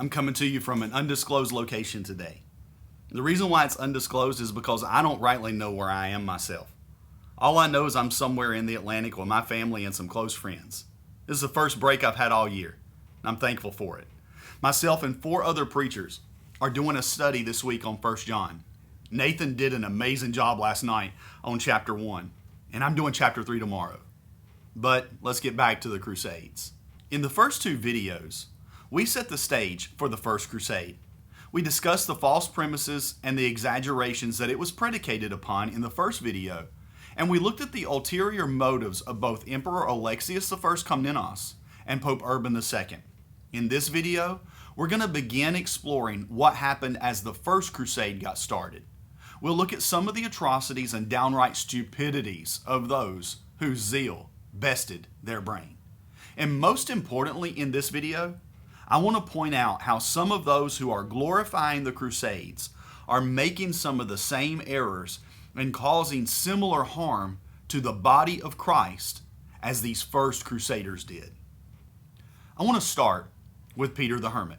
I'm coming to you from an undisclosed location today. The reason why it's undisclosed is because I don't rightly know where I am myself. All I know is I'm somewhere in the Atlantic with my family and some close friends. This is the first break I've had all year, and I'm thankful for it. Myself and 4 other preachers are doing a study this week on First John. Nathan did an amazing job last night on chapter 1, and I'm doing chapter 3 tomorrow. But let's get back to the Crusades. In the first 2 videos, we set the stage for the First Crusade. We discussed the false premises and the exaggerations that it was predicated upon in the first video, and we looked at the ulterior motives of both Emperor Alexios I Komnenos and Pope Urban II. In this video, we're going to begin exploring what happened as the First Crusade got started. We'll look at some of the atrocities and downright stupidities of those whose zeal bested their brain. And most importantly in this video, I want to point out how some of those who are glorifying the Crusades are making some of the same errors and causing similar harm to the body of Christ as these first Crusaders did. I want to start with Peter the Hermit.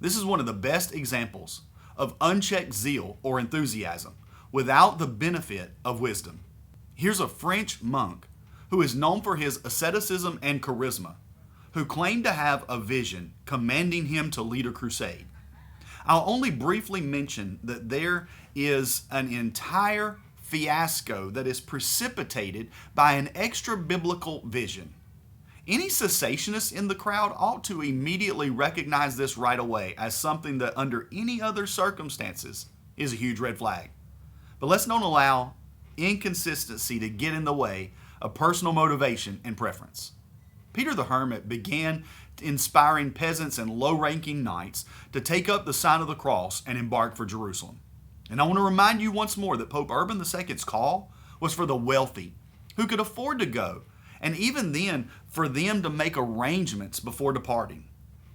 This is one of the best examples of unchecked zeal or enthusiasm without the benefit of wisdom. Here's a French monk who is known for his asceticism and charisma, who claimed to have a vision commanding him to lead a crusade. I'll only briefly mention that there is an entire fiasco that is precipitated by an extra-biblical vision. Any cessationists in the crowd ought to immediately recognize this right away as something that under any other circumstances is a huge red flag. But let's not allow inconsistency to get in the way of personal motivation and preference. Peter the Hermit began inspiring peasants and low-ranking knights to take up the sign of the cross and embark for Jerusalem. And I want to remind you once more that Pope Urban II's call was for the wealthy who could afford to go, and even then for them to make arrangements before departing.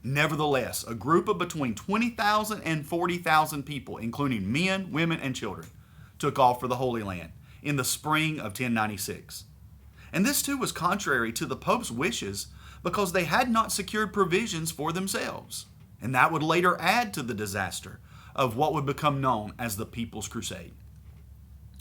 Nevertheless, a group of between 20,000 and 40,000 people, including men, women, and children, took off for the Holy Land in the spring of 1096. And this too was contrary to the Pope's wishes because they had not secured provisions for themselves. And that would later add to the disaster of what would become known as the People's Crusade.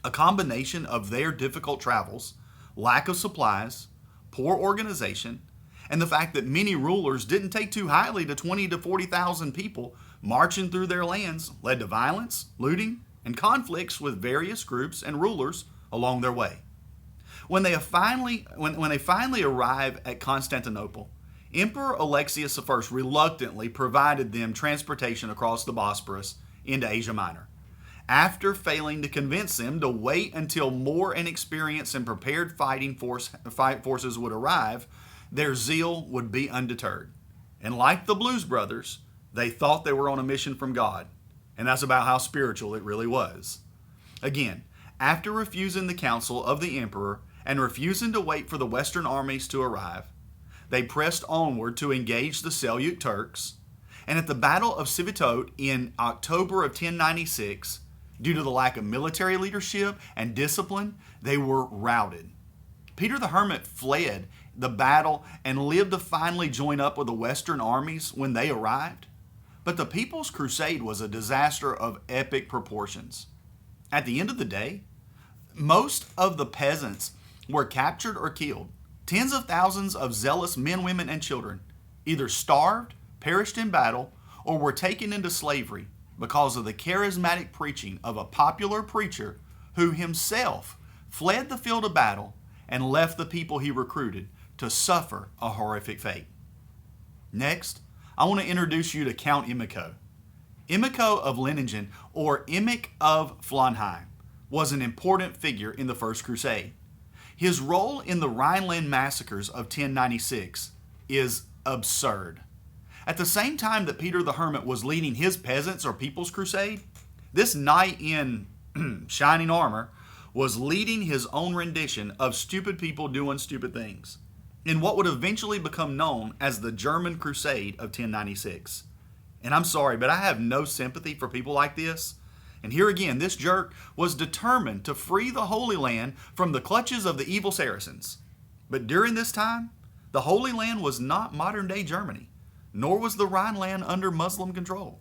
A combination of their difficult travels, lack of supplies, poor organization, and the fact that many rulers didn't take too highly to 20 to 40,000 people marching through their lands led to violence, looting, and conflicts with various groups and rulers along their way. When they finally arrive at Constantinople, Emperor Alexios I reluctantly provided them transportation across the Bosporus into Asia Minor. After failing to convince them to wait until more inexperienced and prepared forces would arrive, their zeal would be undeterred. And like the Blues Brothers, they thought they were on a mission from God. And that's about how spiritual it really was. Again, after refusing the counsel of the emperor and refusing to wait for the Western armies to arrive, they pressed onward to engage the Seljuk Turks, and at the Battle of Sivitote in October of 1096, due to the lack of military leadership and discipline, they were routed. Peter the Hermit fled the battle and lived to finally join up with the Western armies when they arrived, but the People's Crusade was a disaster of epic proportions. At the end of the day, most of the peasants were captured or killed. Tens of thousands of zealous men, women, and children either starved, perished in battle, or were taken into slavery because of the charismatic preaching of a popular preacher who himself fled the field of battle and left the people he recruited to suffer a horrific fate. Next, I want to introduce you to Count Emicho. Emicho of Leiningen, or Emich of Flonheim, was an important figure in the First Crusade. His role in the Rhineland massacres of 1096 is absurd. At the same time that Peter the Hermit was leading his peasants or People's Crusade, this knight in shining armor was leading his own rendition of stupid people doing stupid things in what would eventually become known as the German Crusade of 1096. And I'm sorry, but I have no sympathy for people like this. And here again, this jerk was determined to free the Holy Land from the clutches of the evil Saracens. But during this time, the Holy Land was not modern-day Germany. nor was the Rhineland under Muslim control.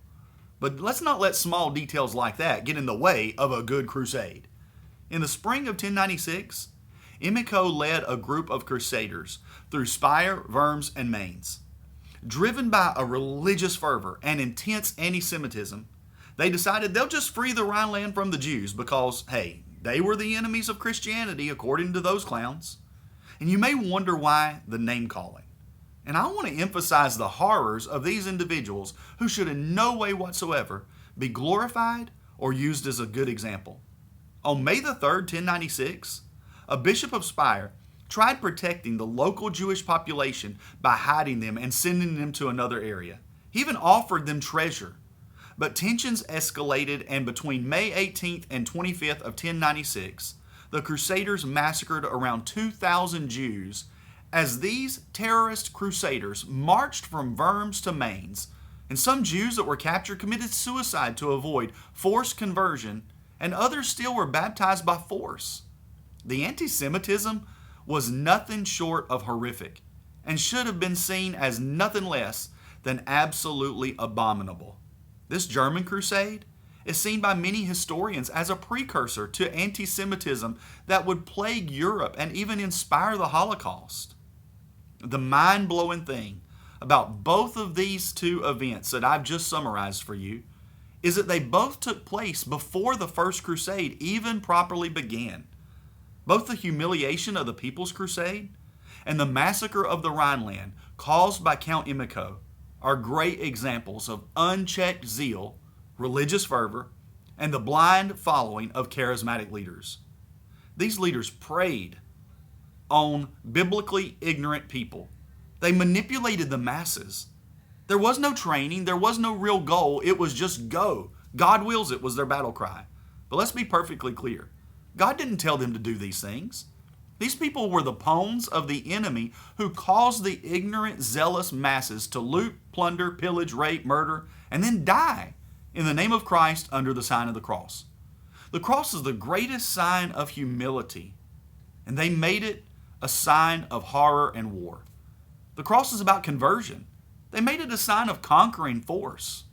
But let's not let small details like that get in the way of a good crusade. In the spring of 1096, Emiko led a group of crusaders through Speyer, Worms, and Mainz. Driven by a religious fervor and intense anti-Semitism, they decided they'll just free the Rhineland from the Jews because, hey, they were the enemies of Christianity according to those clowns. And you may wonder why the name calling. And I want to emphasize the horrors of these individuals who should in no way whatsoever be glorified or used as a good example. On May the 3rd, 1096, a bishop of Speyer tried protecting the local Jewish population by hiding them and sending them to another area. He even offered them treasure. But tensions escalated, and between May 18th and 25th of 1096, the Crusaders massacred around 2,000 Jews as these terrorist crusaders marched from Worms to Mainz, and some Jews that were captured committed suicide to avoid forced conversion, and others still were baptized by force. The anti-Semitism was nothing short of horrific and should have been seen as nothing less than absolutely abominable. This German Crusade is seen by many historians as a precursor to anti-Semitism that would plague Europe and even inspire the Holocaust. The mind-blowing thing about both of these two events that I've just summarized for you is that they both took place before the First Crusade even properly began. Both the humiliation of the People's Crusade and the massacre of the Rhineland caused by Count Emiko are great examples of unchecked zeal, religious fervor, and the blind following of charismatic leaders. These leaders preyed on biblically ignorant people. They manipulated the masses. There was no training. There was no real goal. It was just go. God wills it was their battle cry. But let's be perfectly clear. God didn't tell them to do these things. These people were the pawns of the enemy who caused the ignorant, zealous masses to loot, plunder, pillage, rape, murder, and then die in the name of Christ under the sign of the cross. The cross is the greatest sign of humility, and they made it a sign of horror and war. The cross is about conversion. They made it a sign of conquering force.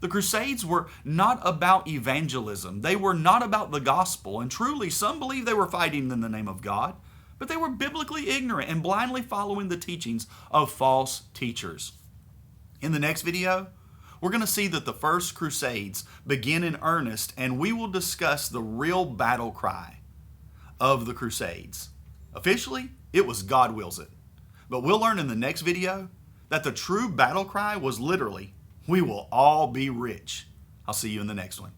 The Crusades were not about evangelism. They were not about the gospel. And truly, some believe they were fighting in the name of God, but they were biblically ignorant and blindly following the teachings of false teachers. In the next video, we're going to see that the First Crusades begin in earnest, and we will discuss the real battle cry of the Crusades. Officially, it was God wills it. But we'll learn in the next video that the true battle cry was literally, we will all be rich. I'll see you in the next one.